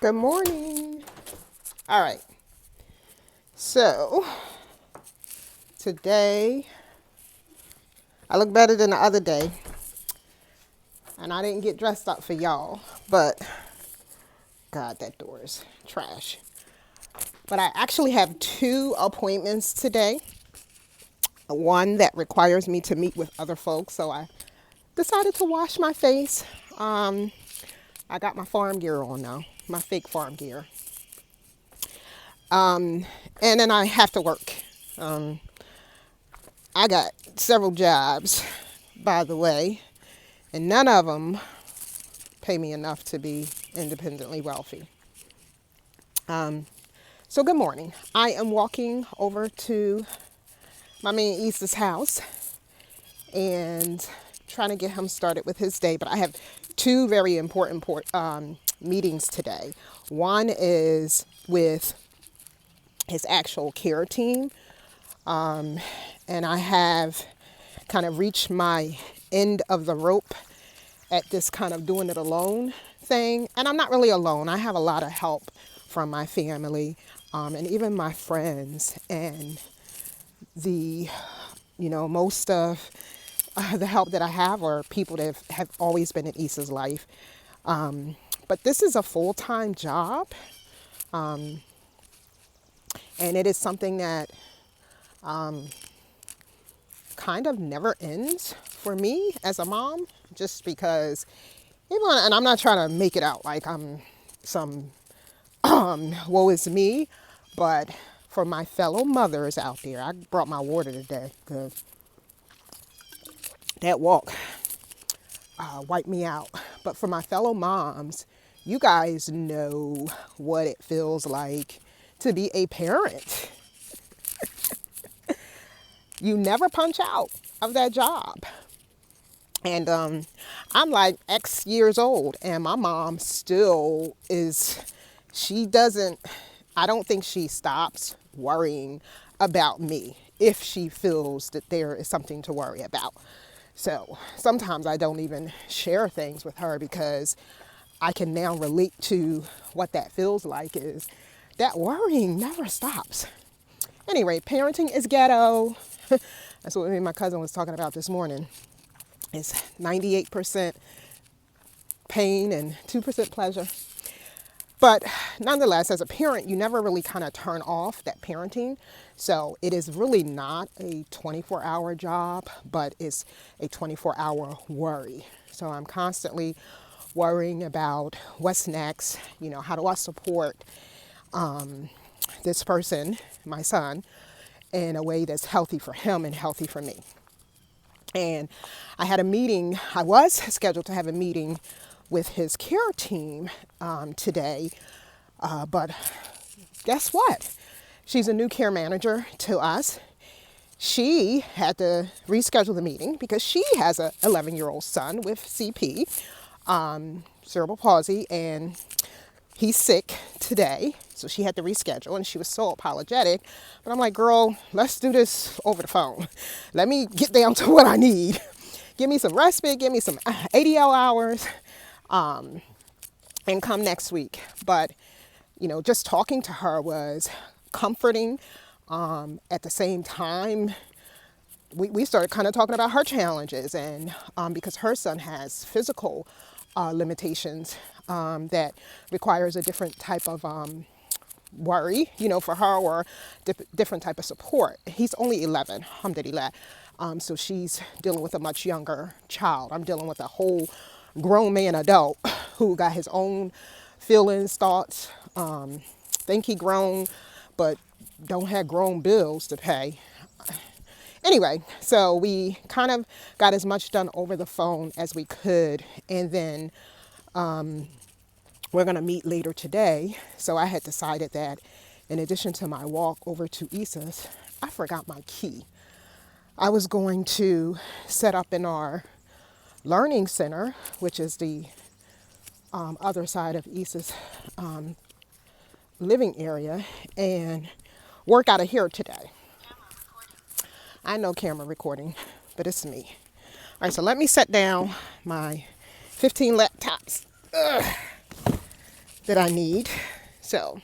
Good morning. All right. So today I look better than the other day, and I didn't get dressed up for y'all, but God, that door is trash. But I actually have two appointments today. One that requires me to meet with other folks, so I decided to wash my face. I got my farm gear on now, my fake farm gear. And then I have to work. I got several jobs, by the way, and none of them pay me enough to be independently wealthy. So good morning. I am walking over to my man East's house and trying to get him started with his day. But I have two very important meetings today. One is with his actual care team, and I have kind of reached my end of the rope at this kind of doing it alone thing. And I'm not really alone. I have a lot of help from my family, and even my friends. And most of the help that I have are people that have always been in Issa's life. But this is a full-time job, and it is something that kind of never ends for me as a mom, just because, and I'm not trying to make it out like I'm some woe is me, but for my fellow mothers out there, I brought my water today because that walk wiped me out. But for my fellow moms, you guys know what it feels like to be a parent. You never punch out of that job. And I'm like X years old, and my mom still is, I don't think she stops worrying about me if she feels that there is something to worry about. So sometimes I don't even share things with her because I can now relate to what that feels like, is that worrying never stops. Anyway, parenting is ghetto. That's what me and my cousin was talking about this morning. It's 98% pain and 2% pleasure. But nonetheless, as a parent, you never really kind of turn off that parenting. So it is really not a 24-hour job, but it's a 24-hour worry. So I'm constantly worrying about what's next. How do I support this person, my son, in a way that's healthy for him and healthy for me. And I was scheduled to have a meeting with his care team today, but guess what? She's a new care manager to us. She had to reschedule the meeting because she has a 11-year-old son with CP, cerebral palsy, and he's sick today, so she had to reschedule, and she was so apologetic. But I'm like, girl, let's do this over the phone. Let me get down to what I need. Give me some respite, give me some ADL hours, and come next week. But, just talking to her was comforting. At the same time, we started kind of talking about her challenges, and because her son has physical limitations that requires a different type of worry, for her, or different type of support. He's only 11, alhamdulillah. So she's dealing with a much younger child. I'm dealing with a whole grown man adult who got his own feelings, thoughts, think he grown, but don't have grown bills to pay. Anyway, so we kind of got as much done over the phone as we could, and then we're going to meet later today. So I had decided that in addition to my walk over to Issa's, I forgot my key. I was going to set up in our learning center, which is the other side of Issa's living area, and work out of here today. I know camera recording, but it's me. All right, so let me set down my 15 laptops. Ugh. that I need. So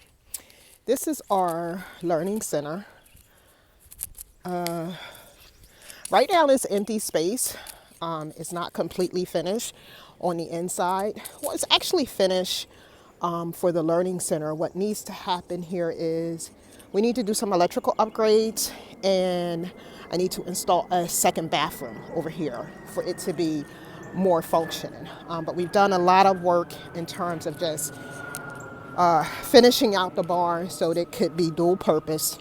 this is our learning center. Right now it's empty space. It's not completely finished on the inside. Well, it's actually finished for the learning center. What needs to happen here is we need to do some electrical upgrades, and I need to install a second bathroom over here for it to be more functioning. But we've done a lot of work in terms of just finishing out the barn so that it could be dual purpose.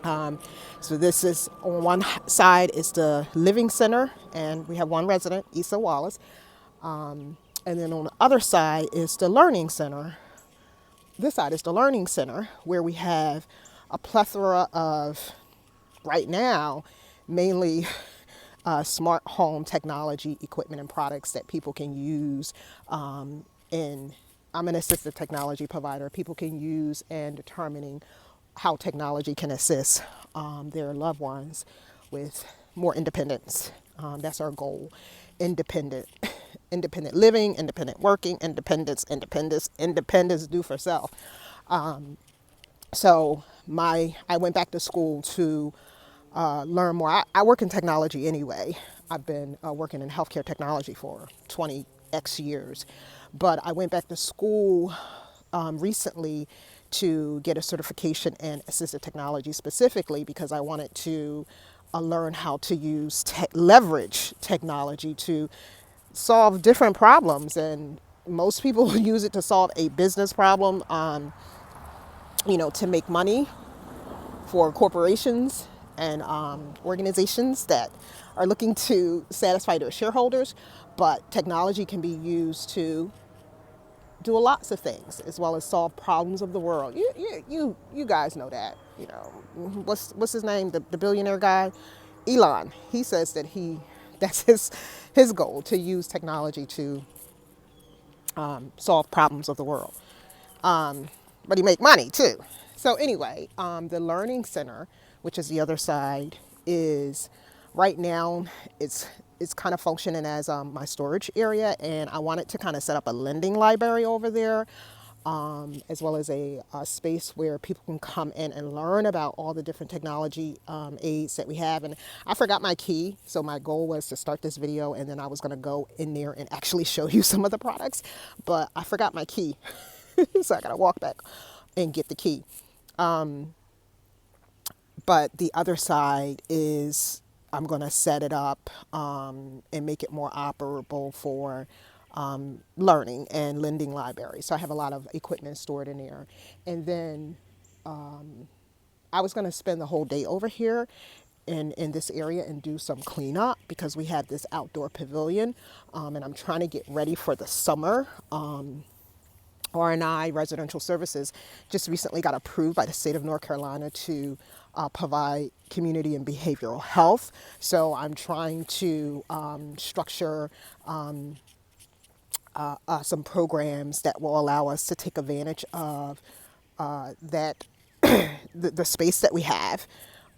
So this is on one side is the living center, and we have one resident, Issa Wallace. And then on the other side is the learning center. This side is the learning center where we have a plethora of, right now, mainly smart home technology equipment and products that people can use in. I'm an assistive technology provider. People can use in determining how technology can assist their loved ones with more independence. That's our goal. Independent living, independent working, independence do for self. So I went back to school to learn more. I work in technology anyway. I've been working in healthcare technology for 20x years, but I went back to school recently to get a certification in assistive technology, specifically because I wanted to learn how to leverage technology to solve different problems. And most people use it to solve a business problem, to make money for corporations and organizations that are looking to satisfy their shareholders. But technology can be used to do lots of things, as well as solve problems of the world. You guys know that. What's his name? The billionaire guy, Elon. He says that that's his goal, to use technology to solve problems of the world. But he make money too. So anyway, the learning center, which is the other side, is right now it's kind of functioning as my storage area, and I wanted to kind of set up a lending library over there, as well as a space where people can come in and learn about all the different technology aids that we have. And I forgot my key, so my goal was to start this video and then I was going to go in there and actually show you some of the products, but I forgot my key. So I got to walk back and get the key. But the other side is I'm going to set it up and make it more operable for learning and lending library. So I have a lot of equipment stored in there. And then I was going to spend the whole day over here in this area and do some cleanup, because we have this outdoor pavilion, and I'm trying to get ready for the summer. R&I Residential Services just recently got approved by the state of North Carolina to provide community and behavioral health. So I'm trying to structure some programs that will allow us to take advantage of that the space that we have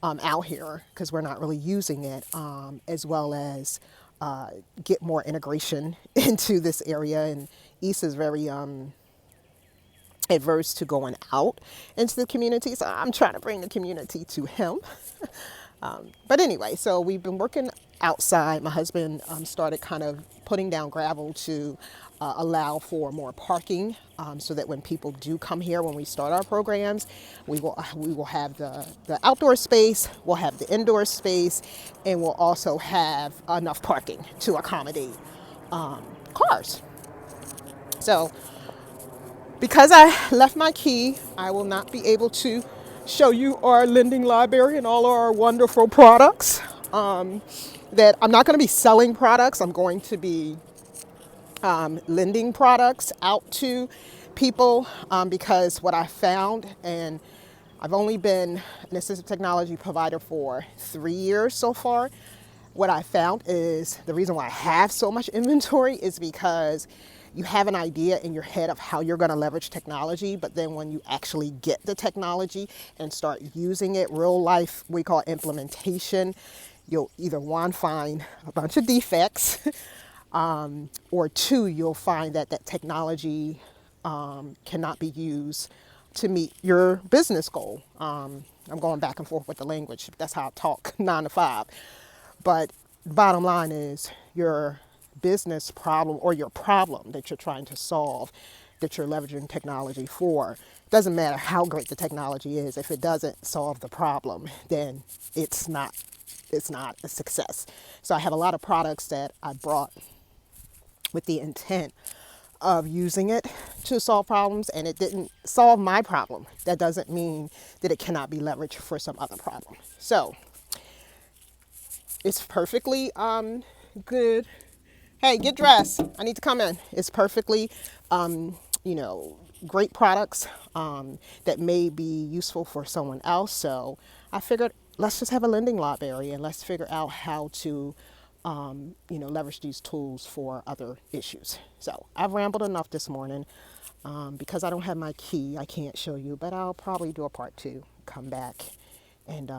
out here, because we're not really using it, as well as get more integration into this area. And East is very adverse to going out into the community, so I'm trying to bring the community to him. But anyway, so we've been working outside. My husband started kind of putting down gravel to allow for more parking, so that when people do come here, when we start our programs, we will have the outdoor space, we'll have the indoor space, and we'll also have enough parking to accommodate cars. So because I left my key, I will not be able to show you our lending library and all our wonderful products. That I'm not going to be selling products. I'm going to be lending products out to people, because what I found, and I've only been an assistive technology provider for 3 years so far. What I found is the reason why I have so much inventory is because you have an idea in your head of how you're going to leverage technology, but then when you actually get the technology and start using it, real life, we call implementation, you'll either one, find a bunch of defects, or two, you'll find that technology cannot be used to meet your business goal. I'm going back and forth with the language. That's how I talk 9 to 5. But bottom line is your business problem or your problem that you're trying to solve, that you're leveraging technology for. Doesn't matter how great the technology is. If it doesn't solve the problem, then it's not a success. So I have a lot of products that I brought with the intent of using it to solve problems, and it didn't solve my problem. That doesn't mean that it cannot be leveraged for some other problem. So it's perfectly good. Hey, get dressed. I need to come in. It's perfectly, you know, great products that may be useful for someone else. So I figured let's just have a lending library and let's figure out how to, leverage these tools for other issues. So I've rambled enough this morning. Because I don't have my key, I can't show you, but I'll probably do a part 2, come back and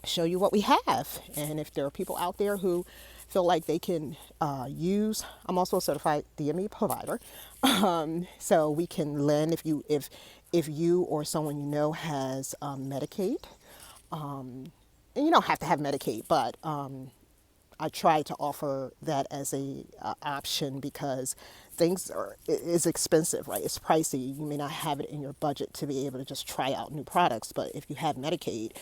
show you what we have. And if there are people out there who feel like they can use, I'm also a certified DME provider, so we can lend if you or someone you know has Medicaid, and you don't have to have Medicaid, but I try to offer that as a option because things are is expensive, right? It's pricey. You may not have it in your budget to be able to just try out new products, but if you have Medicaid,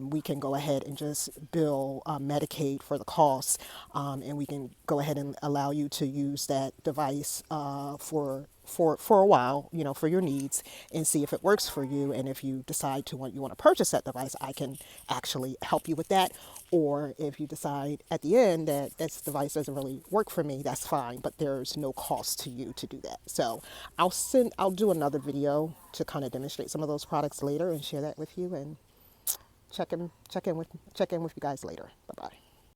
we can go ahead and just bill Medicaid for the costs, and we can go ahead and allow you to use that device for a while, for your needs, and see if it works for you. And if you decide you want to purchase that device, I can actually help you with that. Or if you decide at the end that this device doesn't really work for me, that's fine, but there's no cost to you to do that. So I'll do another video to kind of demonstrate some of those products later and share that with you, and check in with you guys later. Bye bye.